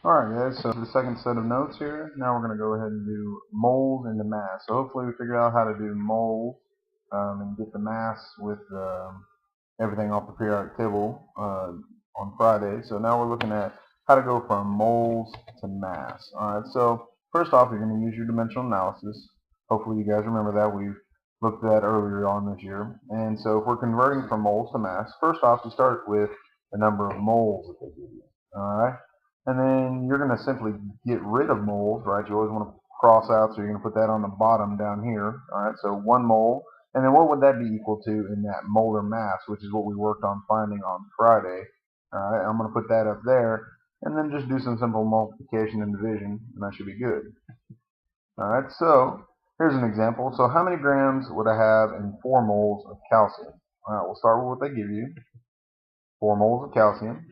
Alright guys, so for the second set of notes here, now we're going to go ahead and do moles into mass. So hopefully we figure out how to do moles and get the mass with everything off the periodic table on Friday. So now we're looking at how to go from moles to mass. Alright, so first off you're going to use your dimensional analysis. Hopefully you guys remember that. We've looked at that earlier on this year. And so if we're converting from moles to mass, first off you start with the number of moles that they give you. Alright. And then you're going to simply get rid of moles, right? You always want to cross out, so you're going to put that on the bottom down here. All right, so 1 mole. And then what would that be equal to in that molar mass, which is what we worked on finding on Friday. All right, I'm going to put that up there, and then just do some simple multiplication and division, and that should be good. All right, so here's an example. So how many grams would I have in 4 moles of calcium? All right, we'll start with what they give you, 4 moles of calcium.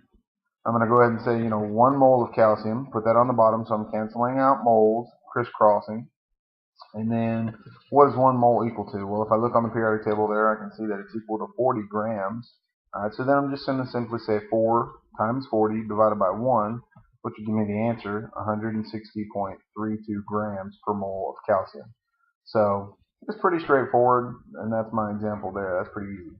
I'm going to go ahead and say, 1 mole of calcium. Put that on the bottom, so I'm canceling out moles, crisscrossing. And then what is 1 mole equal to? Well, if I look on the periodic table there, I can see that it's equal to 40 grams. All right, so then I'm just going to simply say 4 times 40 divided by 1, which will give me the answer, 160.32 grams per mole of calcium. So it's pretty straightforward, and that's my example there. That's pretty easy.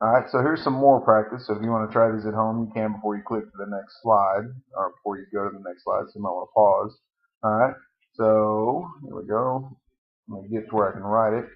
Alright, so here's some more practice. So if you want to try these at home, you can before you click to the next slide, or before you go to the next slide, so you might want to pause. Alright, so here we go. Let me get to where I can write it.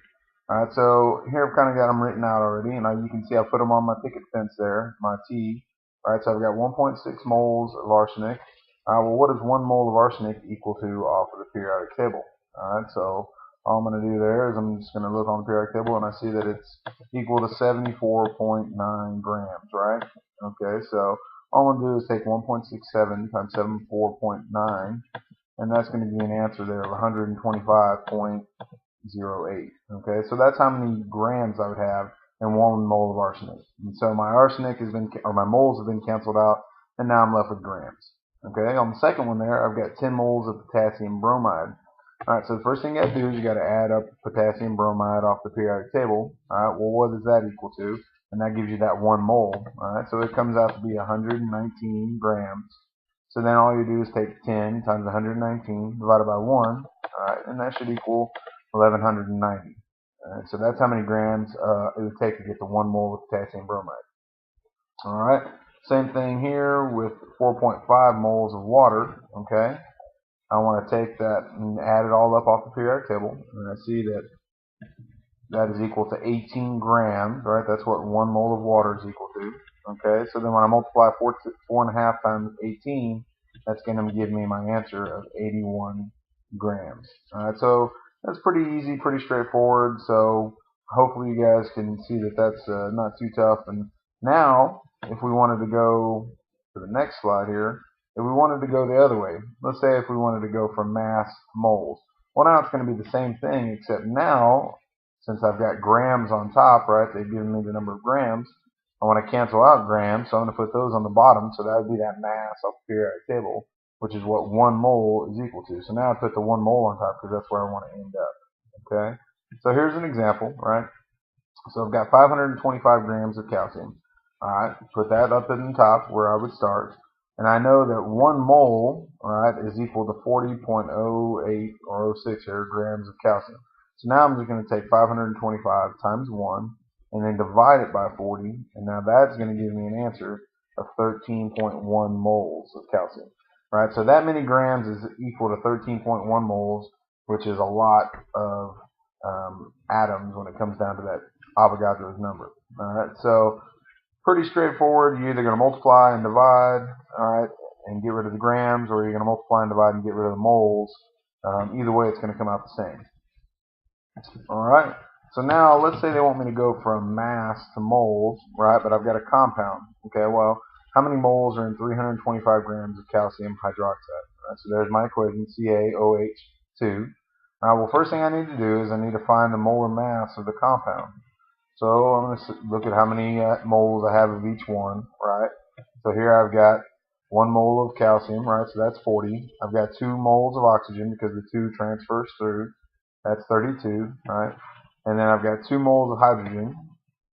Alright, so here I've kind of got them written out already, and you can see I put them on my picket fence there, my T. Alright, so I've got 1.6 moles of arsenic. Well, what is 1 mole of arsenic equal to off of the periodic table? Alright, so all I'm going to do there is I'm just going to look on the periodic table, and I see that it's equal to 74.9 grams, right? Okay, so all I'm going to do is take 1.67 times 74.9, and that's going to give me an answer there of 125.08. Okay, so that's how many grams I would have in 1 mole of arsenic. And so my arsenic has been, or my moles have been canceled out, and now I'm left with grams. Okay, on the second one there, I've got 10 moles of potassium bromide. Alright, so the first thing you got to do is you got to add up potassium bromide off the periodic table. Alright, well, what is that equal to? And that gives you that 1 mole. Alright, so it comes out to be 119 grams. So then all you do is take 10 times 119 divided by 1. Alright, and that should equal 1190. Alright, so that's how many grams it would take to get to 1 mole of potassium bromide. Alright, same thing here with 4.5 moles of water. Okay. I want to take that and add it all up off the periodic table, and I see that that is equal to 18 grams, right? That's what 1 mole of water is equal to. Okay, so then when I multiply 4.5 times 18, that's going to give me my answer of 81 grams. All right, so that's pretty easy, pretty straightforward. So hopefully you guys can see that that's not too tough. And now, if we wanted to go to the next slide here, if we wanted to go the other way, let's say if we wanted to go from mass to moles. Well, now it's going to be the same thing, except now, since I've got grams on top, right, they've given me the number of grams. I want to cancel out grams, so I'm going to put those on the bottom, so that would be that mass off the periodic table, which is what 1 mole is equal to. So now I put the 1 mole on top because that's where I want to end up. Okay, so here's an example, right? So I've got 525 grams of calcium. All right, put that up in the top where I would start. And I know that 1 mole, all right, is equal to 40.08 or 06 grams of calcium. So now I'm just going to take 525 times 1 and then divide it by 40. And now that's going to give me an answer of 13.1 moles of calcium. All right, so that many grams is equal to 13.1 moles, which is a lot of atoms when it comes down to that Avogadro's number. All right, so pretty straightforward. You're either going to multiply and divide, all right, and get rid of the grams, or you're going to multiply and divide and get rid of the moles. Either way, it's going to come out the same. All right. So now let's say they want me to go from mass to moles, right? But I've got a compound. Okay. Well, how many moles are in 325 grams of calcium hydroxide? Right, so there's my equation, CaOH2. Well, first thing I need to do is I need to find the molar mass of the compound. So I'm going to look at how many moles I have of each one, right? So here I've got 1 mole of calcium, right? So that's 40. I've got 2 moles of oxygen because the 2 transfers through. That's 32, right? And then I've got 2 moles of hydrogen,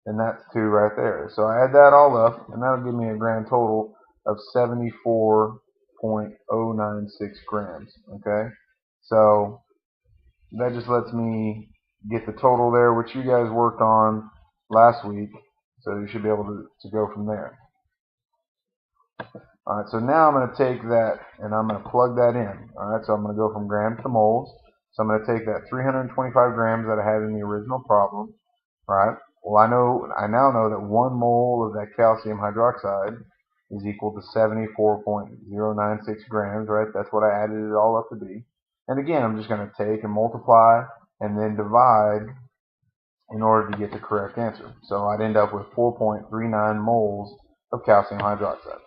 and that's 2 right there. So I add that all up, and that'll give me a grand total of 74 0.096 grams. Okay, so that just lets me get the total there, which you guys worked on last week. So you should be able to go from there. Alright, so now I'm going to take that and I'm going to plug that in. Alright, so I'm going to go from grams to moles. So I'm going to take that 325 grams that I had in the original problem. Alright, well I now know that 1 mole of that calcium hydroxide is equal to 74.096 grams, right? That's what I added it all up to be. And again, I'm just going to take and multiply and then divide in order to get the correct answer. So I'd end up with 4.39 moles of calcium hydroxide.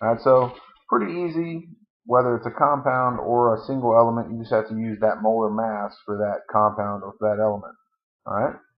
Alright, so pretty easy. Whether it's a compound or a single element, you just have to use that molar mass for that compound or for that element. Alright?